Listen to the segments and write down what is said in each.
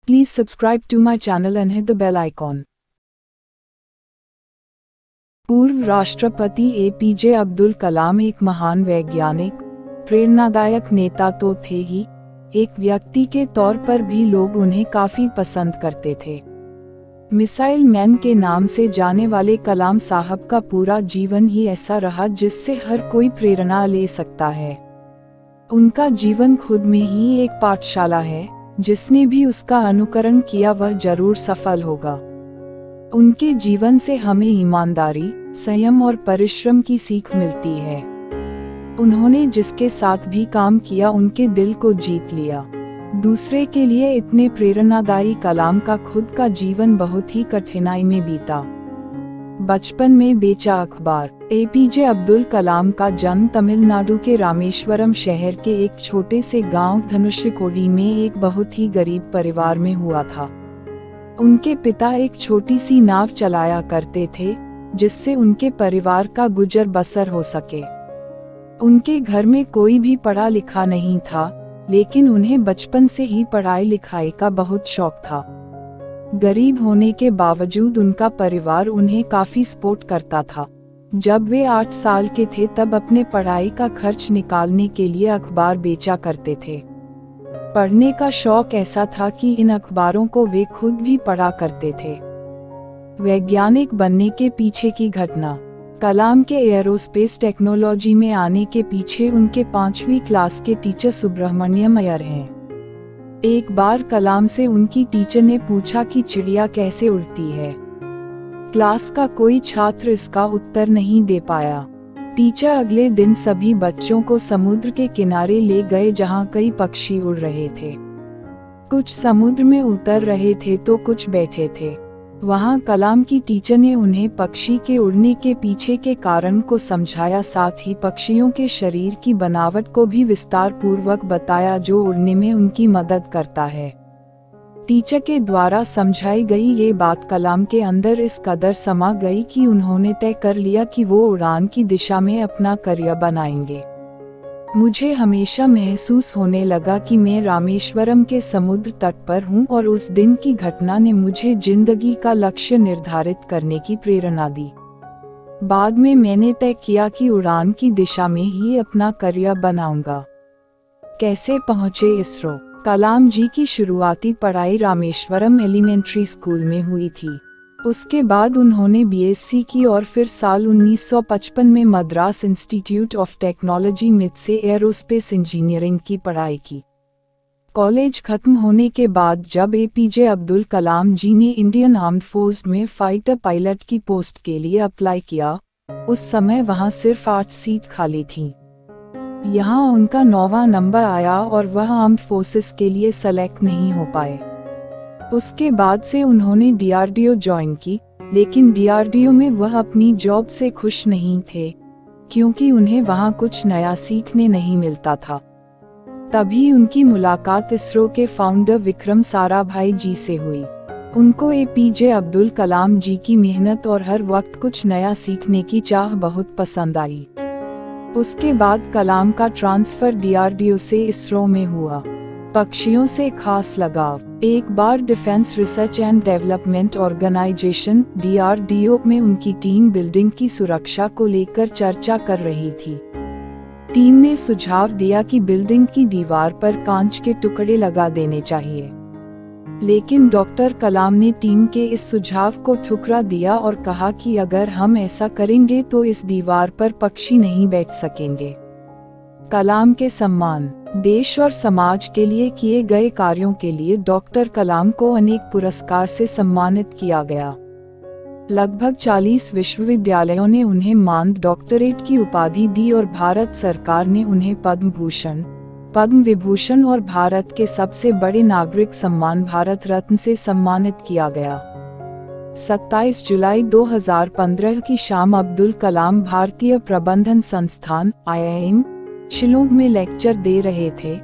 Please subscribe to my channel and hit the bell icon. पूर्व राष्ट्रपति APJ Abdul Kalam एक महान वैज्ञानिक, प्रेरणादायक नेता तो थे ही, एक व्यक्ति के तौर पर भी लोग उन्हें काफी पसंद करते थे। मिसाइल मैन के नाम से जाने वाले कलाम साहब का पूरा जीवन ही ऐसा रहा जिससे हर कोई प्रेरणा ले सकता है। उनका जीवन खुद में ही एक पाठशाला है, जिसने भी उसका अनुकरण किया वह जरूर सफल होगा। उनके जीवन से हमें ईमानदारी, संयम और परिश्रम की सीख मिलती है। उन्होंने जिसके साथ भी काम किया उनके दिल को जीत लिया। दूसरे के लिए इतने प्रेरणादायी कलाम का खुद का जीवन बहुत ही कठिनाई में बीता। बचपन में बेचा अखबार। एपीजे अब्दुल कलाम का जन्म तमिलनाडु के रामेश्वरम शहर के एक छोटे से गांव धनुषकोडी में एक बहुत ही गरीब परिवार में हुआ था। उनके पिता एक छोटी सी नाव चलाया करते थे, जिससे उनके परिवार का गुजर बसर हो सके। उनके घर में कोई भी पढ़ा लिखा नहीं था, लेकिन उन्हें बचपन से ही पढ़ाई लिखाई का बहुत शौक था। गरीब होने के बावजूद उनका परिवार उन्हें काफी सपोर्ट करता था। जब वे 8 साल के थे तब अपने पढ़ाई का खर्च निकालने के लिए अखबार बेचा करते थे। पढ़ने का शौक ऐसा था कि इन अखबारों को वे खुद भी पढ़ा करते थे। वैज्ञानिक बनने के पीछे की घटना। कलाम के एयरोस्पेस टेक्नोलॉजी में आने के पीछे उनके 5वीं क्लास के टीचर सुब्रमण्यम अय्यर हैं। एक बार कलाम से उनकी टीचर ने पूछा कि चिड़िया कैसे उड़ती है। क्लास का कोई छात्र इसका उत्तर नहीं दे पाया। टीचर अगले दिन सभी बच्चों को समुद्र के किनारे ले गए जहां कई पक्षी उड़ रहे थे। कुछ समुद्र में उतर रहे थे तो कुछ बैठे थे। वहां कलाम की टीचर ने उन्हें पक्षी के उड़ने के पीछे के कारण को समझाया, साथ ही पक्षियों के शरीर की बनावट को भी विस्तार पूर्वक बताया जो उड़ने में उनकी मदद करता है। टीचर के द्वारा समझाई गई ये बात कलाम के अंदर इस कदर समा गई कि उन्होंने तय कर लिया कि वो उड़ान की दिशा में अपना करियर बनाएंगे। मुझे हमेशा महसूस होने लगा कि मैं रामेश्वरम के समुद्र तट पर हूँ और उस दिन की घटना ने मुझे जिंदगी का लक्ष्य निर्धारित करने की प्रेरणा दी। बाद में मैंने तय किया कि उड़ान की दिशा में ही अपना करियर बनाऊंगा। कैसे पहुँचे इसरो। कलाम जी की शुरुआती पढ़ाई रामेश्वरम एलिमेंट्री स्कूल में हुई थी। उसके बाद उन्होंने बीएससी की और फिर साल 1955 में Madras institute of technology myth से एयरोस्पेस इंजीनियरिंग की पढ़ाई की। कॉलेज खत्म होने के बाद जब एपीजे अब्दुल कलाम जी ने इंडियन आर्म्ड फोर्स में फाइटर पायलट की पोस्ट के लिए अप्लाई किया, उस समय वहां सिर्फ 8 सीट खाली थीं। यहां उनका 9वां नंबर आया और वह आर्म्ड फोर्सेस के लिए सेलेक्ट नहीं हो पाए। उसके बाद से उन्होंने डीआरडीओ ज्वाइन की, लेकिन डीआरडीओ में वह अपनी जॉब से खुश नहीं थे, क्योंकि उन्हें वहां कुछ नया सीखने नहीं मिलता था। तभी उनकी मुलाकात इसरो के फाउंडर विक्रम साराभाई जी से हुई। उनको एपीजे अब्दुल कलाम जी की मेहनत और हर वक्त कुछ नया सीखने की चाह बहुत पसंद आई। उसके बाद कलाम का ट्रांसफर डीआरडीओ से इसरो में हुआ। पक्षियों से खास लगाव। एक बार defence research and development organisation DRDO में उनकी टीम बिल्डिंग की सुरक्षा को लेकर चर्चा कर रही थी। टीम ने सुझाव दिया कि बिल्डिंग की दीवार पर कांच के टुकड़े लगा देने चाहिए, लेकिन डॉक्टर कलाम ने टीम के इस सुझाव को ठुकरा दिया और कहा कि अगर हम ऐसा करेंगे तो इस दीवार पर पक्षी नहीं बैठ सकेंगे। कलाम के सम्मान। देश और समाज के लिए किए गए कार्यों के लिए डॉक्टर कलाम को अनेक पुरस्कार से सम्मानित किया गया। लगभग 40 विश्वविद्यालयों ने उन्हें मानद डॉक्टरेट की उपाधि दी और भारत सरकार ने उन्हें पद्म भूषण, पद्म विभूषण और भारत के सबसे बड़े नागरिक सम्मान भारत रत्न से सम्मानित किया गया। 27 जुलाई 2015 की शाम अब्दुल कलाम भारतीय प्रबंधन संस्थान IIM शिलोंग में लेक्चर दे रहे थे,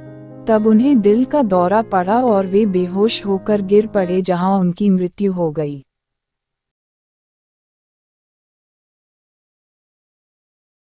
तब उन्हें दिल का दौरा पड़ा और वे बेहोश होकर गिर पड़े, जहां उनकी मृत्यु हो गई।